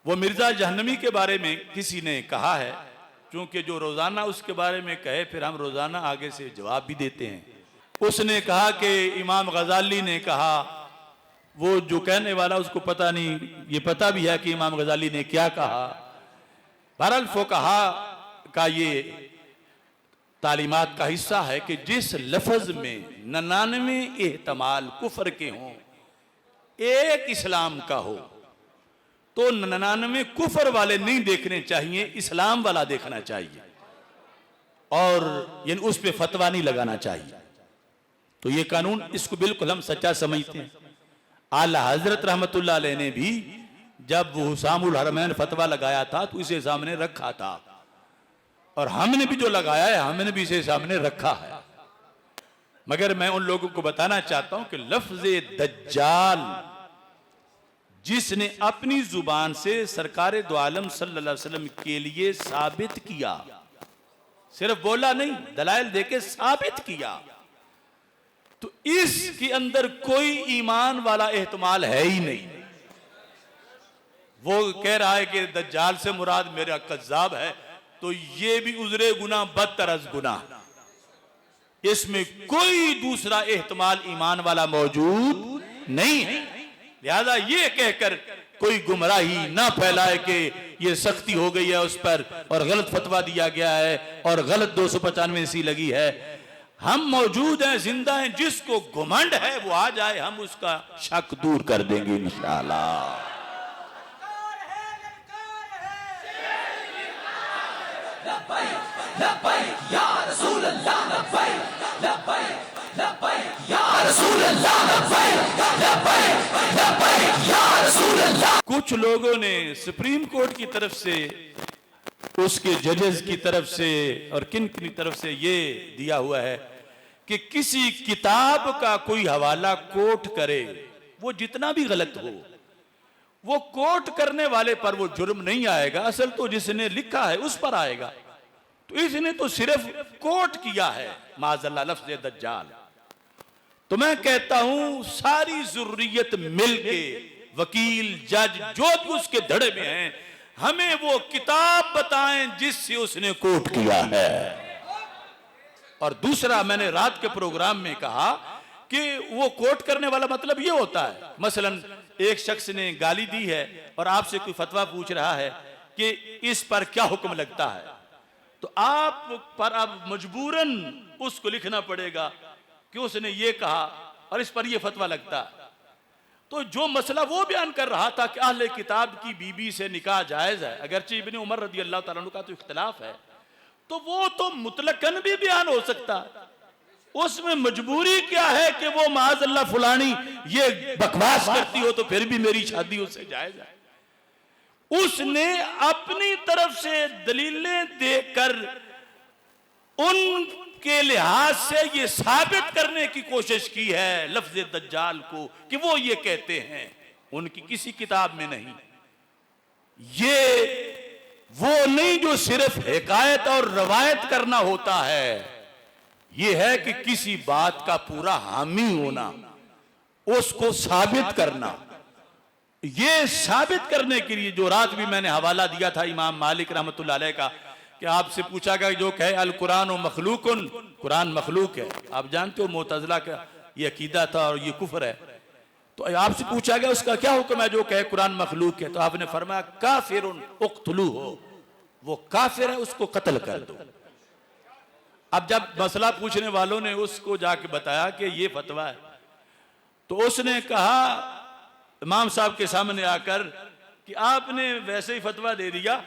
वो मिर्जा जहन्नमी के बारे में किसी ने कहा है, क्योंकि जो रोजाना उसके बारे में कहे फिर हम रोजाना आगे से जवाब भी देते हैं। उसने कहा कि इमाम गजाली ने कहा, वो जो कहने वाला उसको पता नहीं, ये पता भी है कि इमाम गजाली ने क्या कहा। बहरहाल फुक़हा का ये तालीमात का हिस्सा है कि जिस लफ्ज में 99 एहतमाल कुफर के हों, एक इस्लाम का हो, तो 99 कुफर वाले नहीं देखने चाहिए, इस्लाम वाला देखना चाहिए और यानी उस पर फतवा नहीं लगाना चाहिए। तो ये कानून, इसको बिल्कुल हम सच्चा समझते हैं। आला हजरत रहमतुल्लाह अलैह ने भी जब हुसामुल हरमैन फतवा लगाया था तो इसे सामने रखा था, और हमने भी जो लगाया है हमने भी इसे सामने रखा है। मगर मैं उन लोगों को बताना चाहता हूं कि लफ्ज़े दज्जाल जिसने अपनी जुबान से सरकार दो आलम सल्लल्लाहु अलैहि वसल्लम के लिए साबित किया, सिर्फ बोला नहीं, दलाइल देके साबित किया, तो इसके अंदर कोई ईमान वाला एहतमाल है ही नहीं। वो कह रहा है कि दज्जाल से मुराद मेरा कज़्ज़ाब है, तो ये भी उज़रे गुनाह बदतर अज़ गुनाह, इसमें कोई दूसरा एहतमाल ईमान वाला मौजूद नहीं है। लिहाजा ये कहकर कोई गुमराही ना फैलाए कि ये सख्ती हो गई है उस पर और गलत फतवा दिया गया है और गलत 295 सी लगी है। हम मौजूद हैं, जिंदा हैं, जिसको घुमंड है वो आ जाए, हम उसका शक दूर कर देंगे इंशाअल्लाह। कुछ लोगों ने सुप्रीम कोर्ट की तरफ से, उसके जजेस की तरफ से और किन की तरफ से ये दिया हुआ है कि किसी किताब का कोई हवाला कोट करे, वो जितना भी गलत हो, वो कोट करने वाले पर वो जुर्म नहीं आएगा, असल तो जिसने लिखा है उस पर आएगा। तो इसने तो सिर्फ कोट किया है माज़अल्लाह लफ्ज़ दज्जाल। तो मैं कहता हूं सारी ज़ुर्रियत मिलके, वकील, जज, जो भी उसके धड़े में हैं, हमें वो किताब बताएं जिससे उसने कोट किया है। और दूसरा, मैंने रात के प्रोग्राम में कहा कि वो कोट करने वाला मतलब ये होता है, मसलन एक शख्स ने गाली दी है और आपसे कोई फतवा पूछ रहा है कि इस पर क्या हुक्म लगता है, तो आप पर अब मजबूरन उसको लिखना पड़ेगा कि उसने ये कहा और इस पर ये फतवा लगता है। तो जो मसला वो बयान कर रहा था कि अहले किताब की बीबी से निकाह जायज है, अगरचे इब्ने उमर रदी अल्लाह तआला अन्हु का तो इख्तिलाफ है, तो वो तो मुतलकन भी बयान हो सकता है। उसमें मजबूरी क्या है कि वो माज़अल्लाह फुलानी ये बकवास करती हो तो फिर भी मेरी शादी उससे जायज है। उसने अपनी तरफ से दलीलें देकर उनके लिहाज से ये साबित करने की कोशिश की है लफ्ज़ दज्जाल को कि वो ये कहते हैं, उनकी किसी किताब में नहीं। ये वो नहीं जो सिर्फ हिकायत और रवायत करना होता है, ये है कि किसी बात का पूरा हामी होना, उसको साबित करना। ये साबित करने के लिए जो रात भी मैंने हवाला दिया था इमाम मालिक रहमतुल्लाह अलैह का, कि आपसे पूछा गया जो कहे अल कुरान व मखलूकुन, कुरान मखलूक है, आप जानते हो मुतज़िला का ये अकीदा था और ये कुफ्र है, तो आपसे पूछा गया उसका क्या हुक्म है जो कहे कुरान मखलूक है, तो आपने फरमाया काफिरुन उक़्तुलू हो, वो काफिर है, उसको कत्ल कर दो। अब जब मसला पूछने वालों ने उसको जाके बताया कि ये फतवा है, तो उसने कहा इमाम साहब के सामने आकर कि आपने वैसे ही फतवा दे दिया,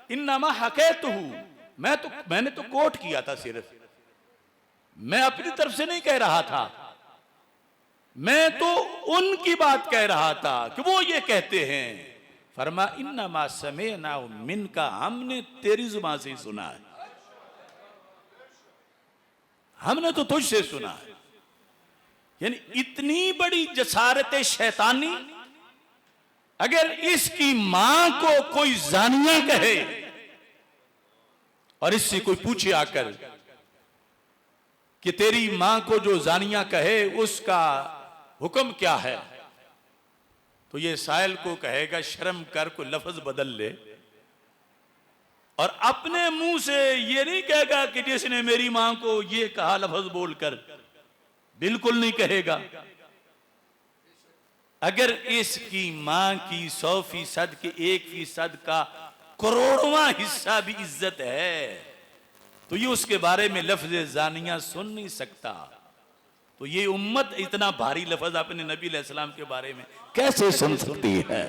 इन्नमा हक़ैतुहु, मैंने तो कोट किया था, सिर्फ मैं अपनी तरफ से नहीं कह रहा था, मैं तो उनकी बात कह रहा था कि वो ये कहते हैं। फरमा इन्नमा समेना मिनका, हमने तेरी जुबान से ही सुना है, हमने तो तुझसे सुना है। यानी इतनी बड़ी जसारत शैतानी, अगर इसकी मां को कोई जानिया कहे और इससे कोई पूछे आकर कि तेरी मां को जो जानिया कहे उसका हुक्म क्या है, तो ये साइल को कहेगा शर्म कर, को लफ्ज बदल ले। और अपने मुंह से ये नहीं कहेगा कि जिसने मेरी मां को ये कहा लफ्ज बोलकर, बिल्कुल नहीं कहेगा। अगर इसकी मां की 100% के 1% का करोड़वां हिस्सा भी इज्जत है तो ये उसके बारे में लफ्ज जानिया सुन नहीं सकता। तो ये उम्मत इतना भारी लफ्ज अपने नबी अलैहिस्सलाम के बारे में कैसे सुन सकती है?